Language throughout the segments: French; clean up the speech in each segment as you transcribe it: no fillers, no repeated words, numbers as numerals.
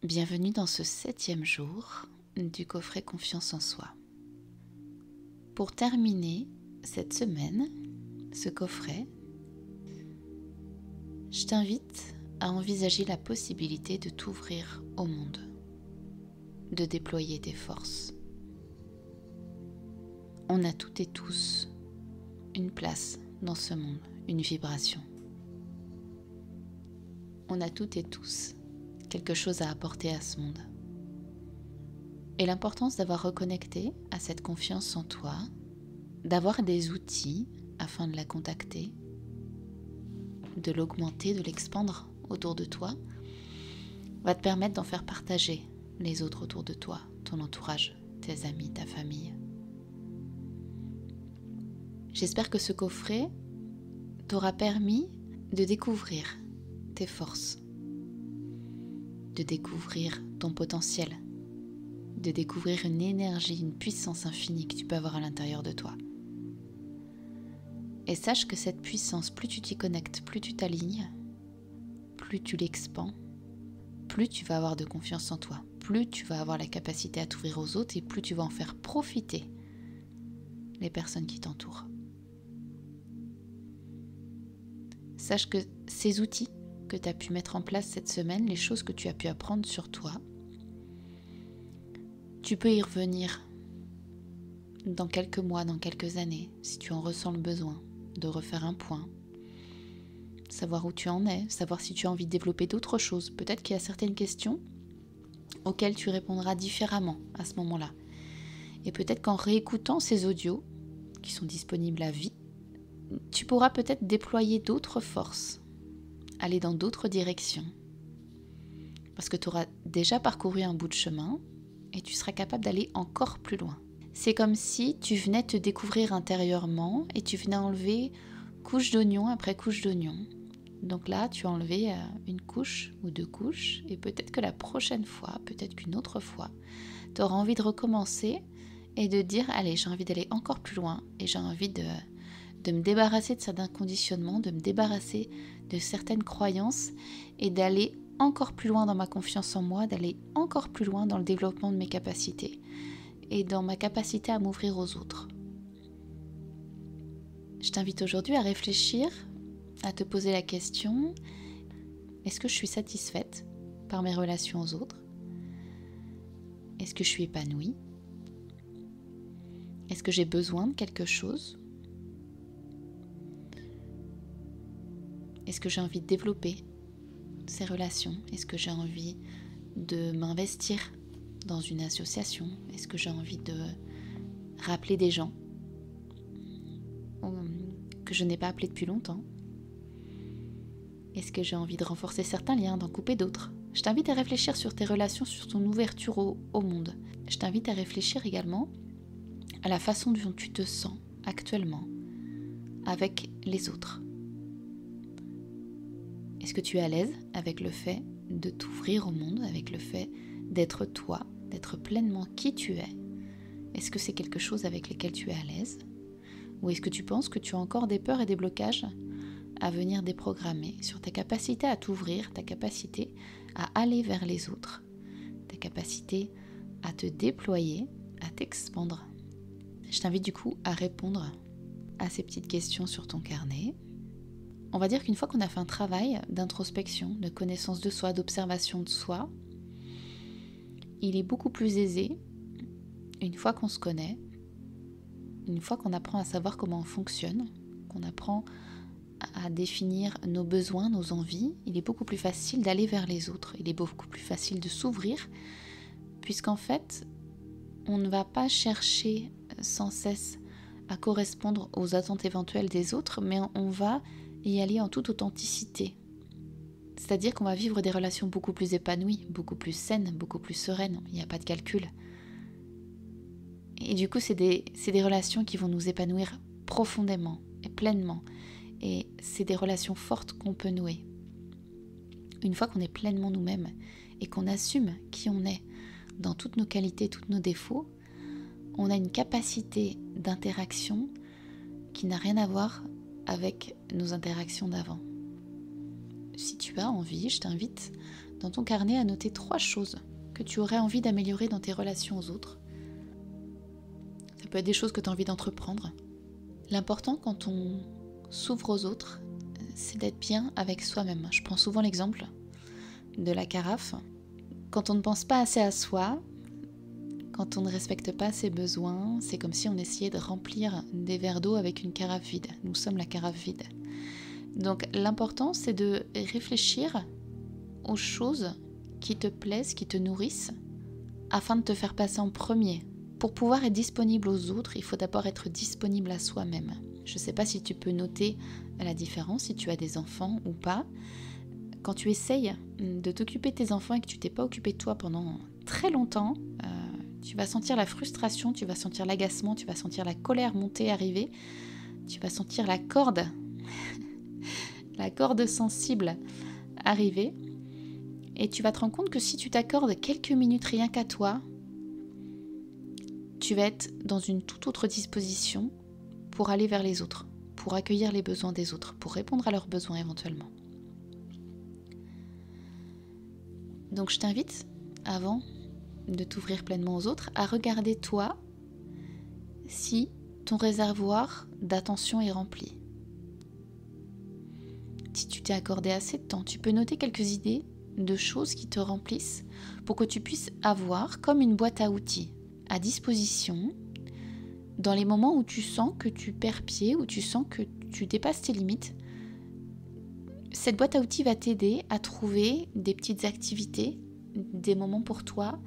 Bienvenue dans ce 7e jour du coffret Confiance en soi. Pour terminer cette semaine, ce coffret, je t'invite à envisager la possibilité de t'ouvrir au monde, de déployer tes forces. On a toutes et tous une place dans ce monde, une vibration. On a toutes et tous quelque chose à apporter à ce monde. Et l'importance d'avoir reconnecté à cette confiance en toi, d'avoir des outils afin de la contacter, de l'augmenter, de l'expandre autour de toi, va te permettre d'en faire partager les autres autour de toi, ton entourage, tes amis, ta famille. J'espère que ce coffret t'aura permis de découvrir tes forces, de découvrir ton potentiel, de découvrir une énergie, une puissance infinie que tu peux avoir à l'intérieur de toi. Et sache que cette puissance, plus tu t'y connectes, plus tu t'alignes, plus tu l'expands, plus tu vas avoir de confiance en toi, plus tu vas avoir la capacité à t'ouvrir aux autres et plus tu vas en faire profiter les personnes qui t'entourent. Sache que ces outils que tu as pu mettre en place cette semaine, les choses que tu as pu apprendre sur toi, tu peux y revenir dans quelques mois, dans quelques années, si tu en ressens le besoin, de refaire un point, savoir où tu en es, savoir si tu as envie de développer d'autres choses. Peut-être qu'il y a certaines questions auxquelles tu répondras différemment à ce moment-là. Et peut-être qu'en réécoutant ces audios, qui sont disponibles à vie, tu pourras peut-être déployer d'autres forces, aller dans d'autres directions. Parce que tu auras déjà parcouru un bout de chemin et tu seras capable d'aller encore plus loin. C'est comme si tu venais te découvrir intérieurement et tu venais enlever couche d'oignon après couche d'oignon. Donc là, tu as enlevé une couche ou 2 couches et peut-être que la prochaine fois, peut-être qu'une autre fois, tu auras envie de recommencer et de dire « Allez, j'ai envie d'aller encore plus loin et j'ai envie de me débarrasser de certains conditionnements, de me débarrasser de certaines croyances et d'aller encore plus loin dans ma confiance en moi, d'aller encore plus loin dans le développement de mes capacités et dans ma capacité à m'ouvrir aux autres. » Je t'invite aujourd'hui à réfléchir, à te poser la question, est-ce que je suis satisfaite par mes relations aux autres? Est-ce que je suis épanouie? Est-ce que j'ai besoin de quelque chose? Est-ce que j'ai envie de développer ces relations? Est-ce que j'ai envie de m'investir dans une association? Est-ce que j'ai envie de rappeler des gens que je n'ai pas appelés depuis longtemps? Est-ce que j'ai envie de renforcer certains liens, d'en couper d'autres? Je t'invite à réfléchir sur tes relations, sur ton ouverture au monde. Je t'invite à réfléchir également à la façon dont tu te sens actuellement avec les autres. Est-ce que tu es à l'aise avec le fait de t'ouvrir au monde, avec le fait d'être toi, d'être pleinement qui tu es? Est-ce que c'est quelque chose avec lequel tu es à l'aise? Ou est-ce que tu penses que tu as encore des peurs et des blocages à venir déprogrammer sur ta capacité à t'ouvrir, ta capacité à aller vers les autres, ta capacité à te déployer, à t'expandre? Je t'invite du coup à répondre à ces petites questions sur ton carnet. On va dire qu'une fois qu'on a fait un travail d'introspection, de connaissance de soi, d'observation de soi, il est beaucoup plus aisé, une fois qu'on se connaît, une fois qu'on apprend à savoir comment on fonctionne, qu'on apprend à définir nos besoins, nos envies, il est beaucoup plus facile d'aller vers les autres, il est beaucoup plus facile de s'ouvrir, puisqu'en fait, on ne va pas chercher sans cesse à correspondre aux attentes éventuelles des autres, mais on va y aller en toute authenticité. C'est-à-dire qu'on va vivre des relations beaucoup plus épanouies, beaucoup plus saines, beaucoup plus sereines, il n'y a pas de calcul. Et du coup, c'est des relations qui vont nous épanouir profondément et pleinement. Et c'est des relations fortes qu'on peut nouer. Une fois qu'on est pleinement nous-mêmes et qu'on assume qui on est dans toutes nos qualités, tous nos défauts, on a une capacité d'interaction qui n'a rien à voir avec nos interactions d'avant. Si tu as envie, je t'invite dans ton carnet à noter 3 choses que tu aurais envie d'améliorer dans tes relations aux autres. Ça peut être des choses que tu as envie d'entreprendre. L'important quand on s'ouvre aux autres, c'est d'être bien avec soi-même. Je prends souvent l'exemple de la carafe. Quand on ne pense pas assez à soi, quand on ne respecte pas ses besoins, c'est comme si on essayait de remplir des verres d'eau avec une carafe vide. Nous sommes la carafe vide. Donc l'important, c'est de réfléchir aux choses qui te plaisent, qui te nourrissent, afin de te faire passer en premier. Pour pouvoir être disponible aux autres, il faut d'abord être disponible à soi-même. Je ne sais pas si tu peux noter la différence, si tu as des enfants ou pas. Quand tu essayes de t'occuper de tes enfants et que tu t'es pas occupé de toi pendant très longtemps, tu vas sentir la frustration, tu vas sentir l'agacement, tu vas sentir la colère monter, arriver, tu vas sentir la corde, la corde sensible arriver, et tu vas te rendre compte que si tu t'accordes quelques minutes rien qu'à toi, tu vas être dans une toute autre disposition pour aller vers les autres, pour accueillir les besoins des autres, pour répondre à leurs besoins éventuellement. Donc je t'invite, avant de t'ouvrir pleinement aux autres, à regarder toi si ton réservoir d'attention est rempli. Si tu t'es accordé assez de temps, tu peux noter quelques idées de choses qui te remplissent pour que tu puisses avoir comme une boîte à outils à disposition dans les moments où tu sens que tu perds pied, où tu sens que tu dépasses tes limites. Cette boîte à outils va t'aider à trouver des petites activités, des moments pour toi,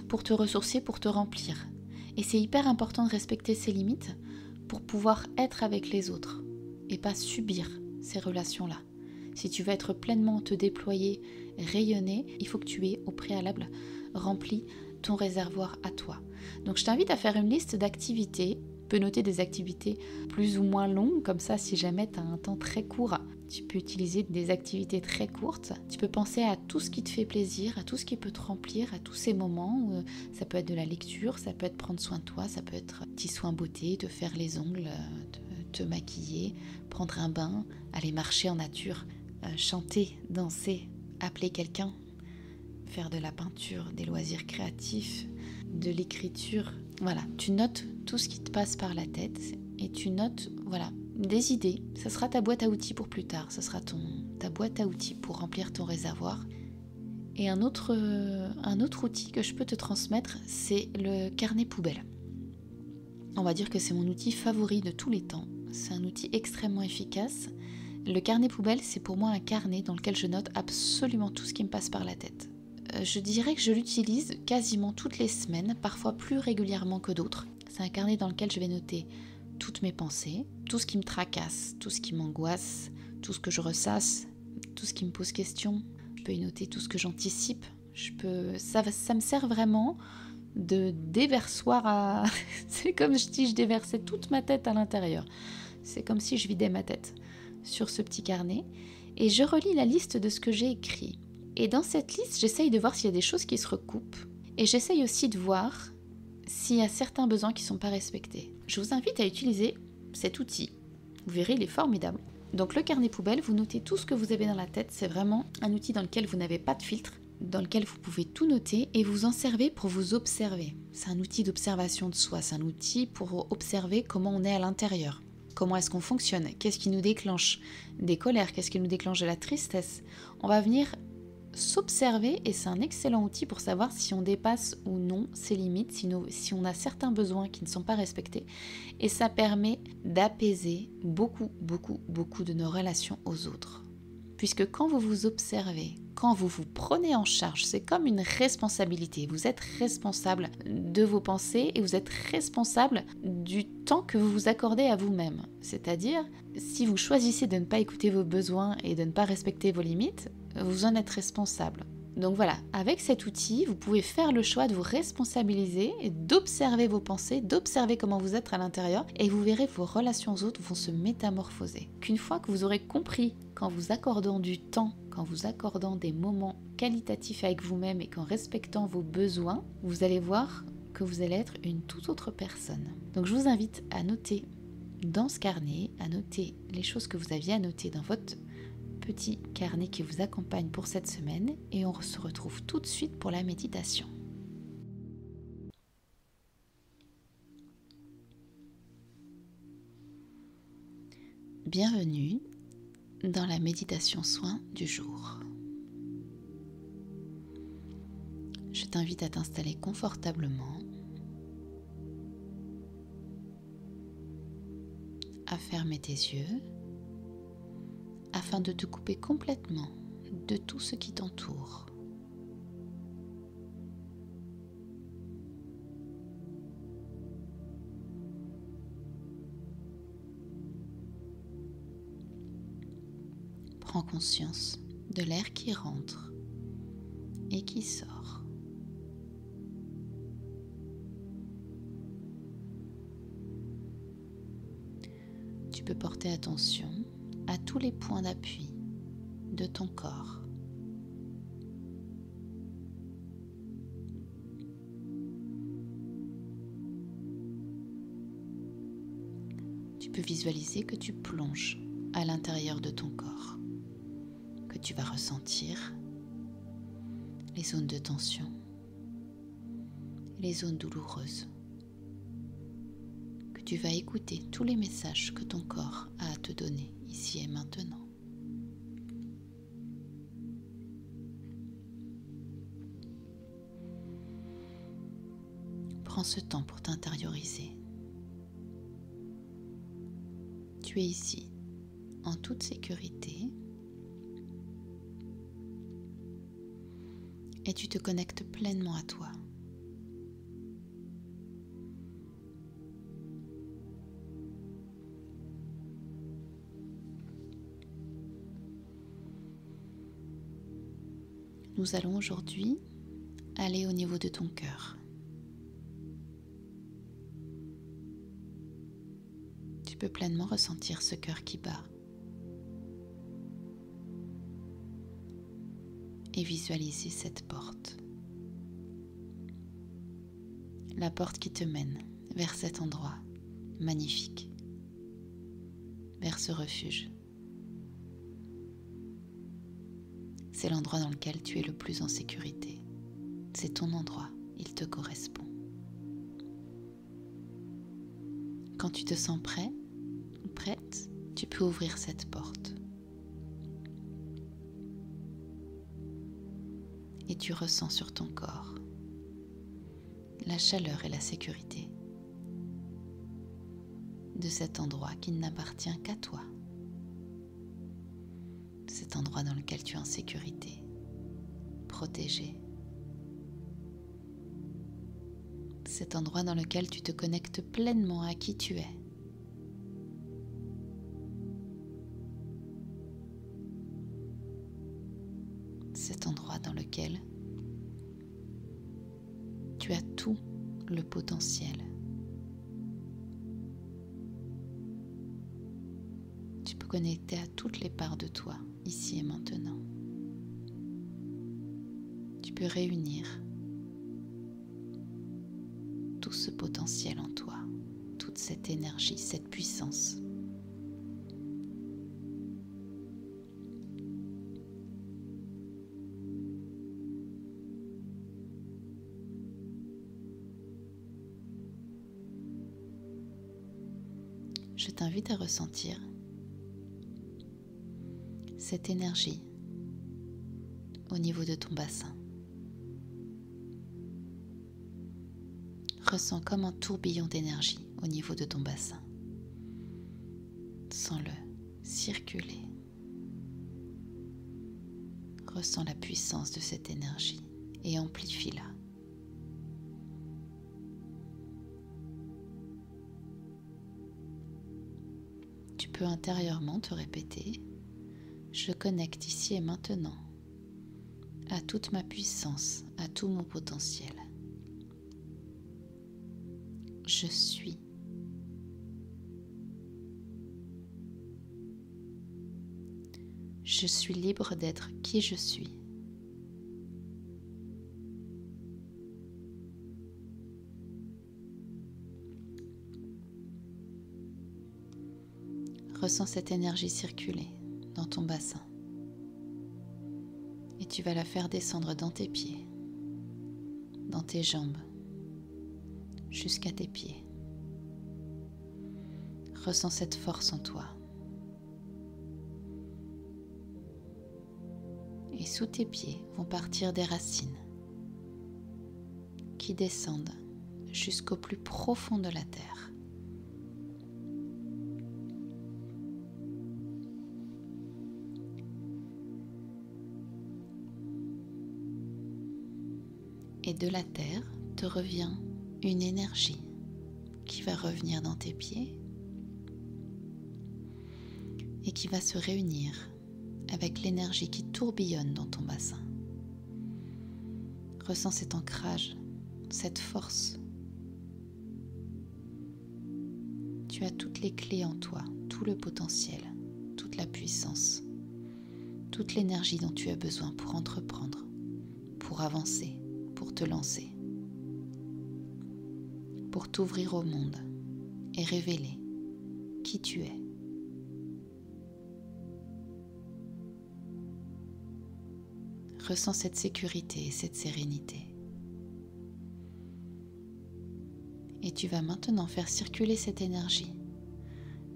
pour te ressourcer, pour te remplir. Et c'est hyper important de respecter ses limites pour pouvoir être avec les autres et pas subir ces relations-là. Si tu veux être pleinement te déployer, rayonner, il faut que tu aies au préalable rempli ton réservoir à toi. Donc je t'invite à faire une liste d'activités. Tu peux noter des activités plus ou moins longues, comme ça si jamais tu as un temps très court, tu peux utiliser des activités très courtes. Tu peux penser à tout ce qui te fait plaisir, à tout ce qui peut te remplir, à tous ces moments où ça peut être de la lecture, ça peut être prendre soin de toi, ça peut être petit soin beauté, te faire les ongles, te maquiller, prendre un bain, aller marcher en nature, chanter, danser, appeler quelqu'un, faire de la peinture, des loisirs créatifs, de l'écriture. Voilà, tu notes tout ce qui te passe par la tête et tu notes, voilà, des idées. Ça sera ta boîte à outils pour plus tard, ça sera ta boîte à outils pour remplir ton réservoir. Et un autre outil que je peux te transmettre, c'est le carnet poubelle. On va dire que c'est mon outil favori de tous les temps. C'est un outil extrêmement efficace. Le carnet poubelle, c'est pour moi un carnet dans lequel je note absolument tout ce qui me passe par la tête. Je dirais que je l'utilise quasiment toutes les semaines, parfois plus régulièrement que d'autres. C'est un carnet dans lequel je vais noter toutes mes pensées, tout ce qui me tracasse, tout ce qui m'angoisse, tout ce que je ressasse, tout ce qui me pose question. Je peux y noter tout ce que j'anticipe. Ça me sert vraiment de déversoir à... C'est comme si je déversais toute ma tête à l'intérieur. C'est comme si je vidais ma tête sur ce petit carnet. Et je relis la liste de ce que j'ai écrit. Et dans cette liste, j'essaye de voir s'il y a des choses qui se recoupent. Et j'essaye aussi de voir s'il y a certains besoins qui ne sont pas respectés. Je vous invite à utiliser cet outil. Vous verrez, il est formidable. Donc le carnet poubelle, vous notez tout ce que vous avez dans la tête. C'est vraiment un outil dans lequel vous n'avez pas de filtre, dans lequel vous pouvez tout noter et vous en servez pour vous observer. C'est un outil d'observation de soi. C'est un outil pour observer comment on est à l'intérieur. Comment est-ce qu'on fonctionne? Qu'est-ce qui nous déclenche des colères? Qu'est-ce qui nous déclenche de la tristesse? On va venir s'observer et c'est un excellent outil pour savoir si on dépasse ou non ses limites, si on a certains besoins qui ne sont pas respectés. Et ça permet d'apaiser beaucoup de nos relations aux autres. Puisque quand vous vous observez, quand vous vous prenez en charge, c'est comme une responsabilité. Vous êtes responsable de vos pensées et vous êtes responsable du temps que vous vous accordez à vous-même. C'est-à-dire, si vous choisissez de ne pas écouter vos besoins et de ne pas respecter vos limites, vous en êtes responsable. Donc voilà, avec cet outil, vous pouvez faire le choix de vous responsabiliser et d'observer vos pensées, d'observer comment vous êtes à l'intérieur et vous verrez vos relations aux autres vont se métamorphoser. Qu'une fois que vous aurez compris qu'en vous accordant du temps, qu'en vous accordant des moments qualitatifs avec vous-même et qu'en respectant vos besoins, vous allez voir que vous allez être une toute autre personne. Donc je vous invite à noter dans ce carnet, à noter les choses que vous aviez à noter dans votre petit carnet qui vous accompagne pour cette semaine et on se retrouve tout de suite pour la méditation. Bienvenue dans la méditation soin du jour. Je t'invite à t'installer confortablement, à fermer tes yeux afin de te couper complètement de tout ce qui t'entoure. Prends conscience de l'air qui rentre et qui sort. Tu peux porter attention à tous les points d'appui de ton corps. Tu peux visualiser que tu plonges à l'intérieur de ton corps, que tu vas ressentir les zones de tension, les zones douloureuses, que tu vas écouter tous les messages que ton corps a à te donner ici et maintenant. Prends ce temps pour t'intérioriser. Tu es ici, en toute sécurité, et tu te connectes pleinement à toi. Nous allons aujourd'hui aller au niveau de ton cœur. Tu peux pleinement ressentir ce cœur qui bat et visualiser cette porte. La porte qui te mène vers cet endroit magnifique, vers ce refuge. C'est l'endroit dans lequel tu es le plus en sécurité. C'est ton endroit, il te correspond. Quand tu te sens prêt ou prête, tu peux ouvrir cette porte. Et tu ressens sur ton corps la chaleur et la sécurité de cet endroit qui n'appartient qu'à toi. Cet endroit dans lequel tu es en sécurité, protégé. Cet endroit dans lequel tu te connectes pleinement à qui tu es. Cet endroit dans lequel tu as tout le potentiel. Tu peux connecter à toutes les parts de toi, ici et maintenant. Tu peux réunir tout ce potentiel en toi, toute cette énergie, cette puissance. Je t'invite à ressentir cette énergie au niveau de ton bassin. Ressens comme un tourbillon d'énergie au niveau de ton bassin. Sens-le circuler. Ressens la puissance de cette énergie et amplifie-la. Tu peux intérieurement te répéter: je connecte ici et maintenant à toute ma puissance, à tout mon potentiel. Je suis. Je suis libre d'être qui je suis. Ressens cette énergie circuler dans ton bassin. tu vas la faire descendre dans tes pieds, dans tes jambes, jusqu'à tes pieds. Ressens cette force en toi. Et sous tes pieds vont partir des racines qui descendent jusqu'au plus profond de la terre. Et de la terre te revient une énergie qui va revenir dans tes pieds et qui va se réunir avec l'énergie qui tourbillonne dans ton bassin. Ressens cet ancrage, cette force. Tu as toutes les clés en toi, tout le potentiel, toute la puissance, toute l'énergie dont tu as besoin pour entreprendre, pour avancer, pour te lancer, pour t'ouvrir au monde et révéler qui tu es. Ressens cette sécurité et cette sérénité. Et tu vas maintenant faire circuler cette énergie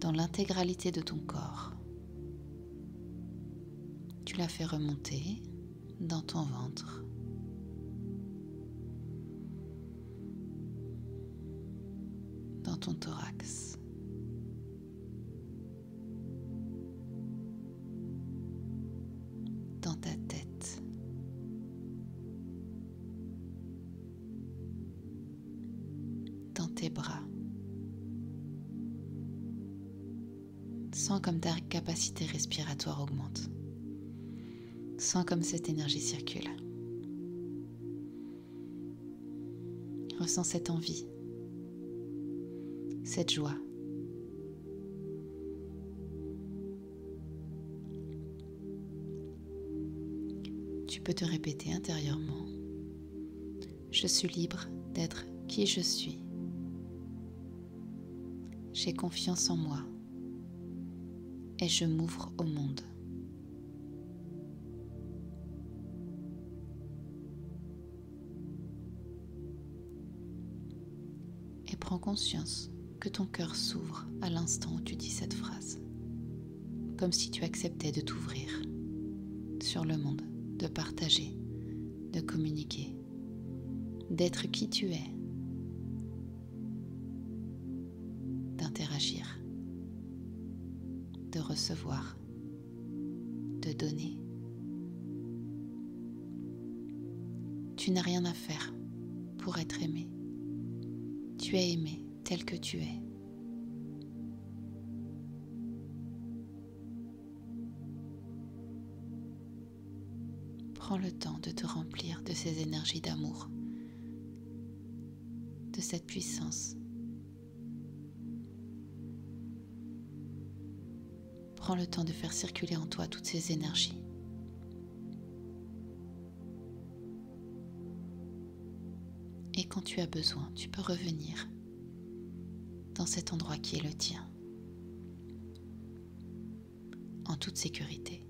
dans l'intégralité de ton corps. Tu la fais remonter dans ton ventre, dans ton thorax, dans ta tête, dans tes bras. Sens comme ta capacité respiratoire augmente. Sens comme cette énergie circule. Ressens cette envie, cette joie. Tu peux te répéter intérieurement: je suis libre d'être qui je suis. J'ai confiance en moi et je m'ouvre au monde. Et prends conscience que ton cœur s'ouvre à l'instant où tu dis cette phrase, comme si tu acceptais de t'ouvrir sur le monde, de partager, de communiquer, d'être qui tu es, d'interagir, de recevoir, de donner. Tu n'as rien à faire pour être aimé. Tu es aimé tel que tu es. Prends le temps de te remplir de ces énergies d'amour, de cette puissance. Prends le temps de faire circuler en toi toutes ces énergies. Et quand tu as besoin, tu peux revenir dans cet endroit qui est le tien, en toute sécurité.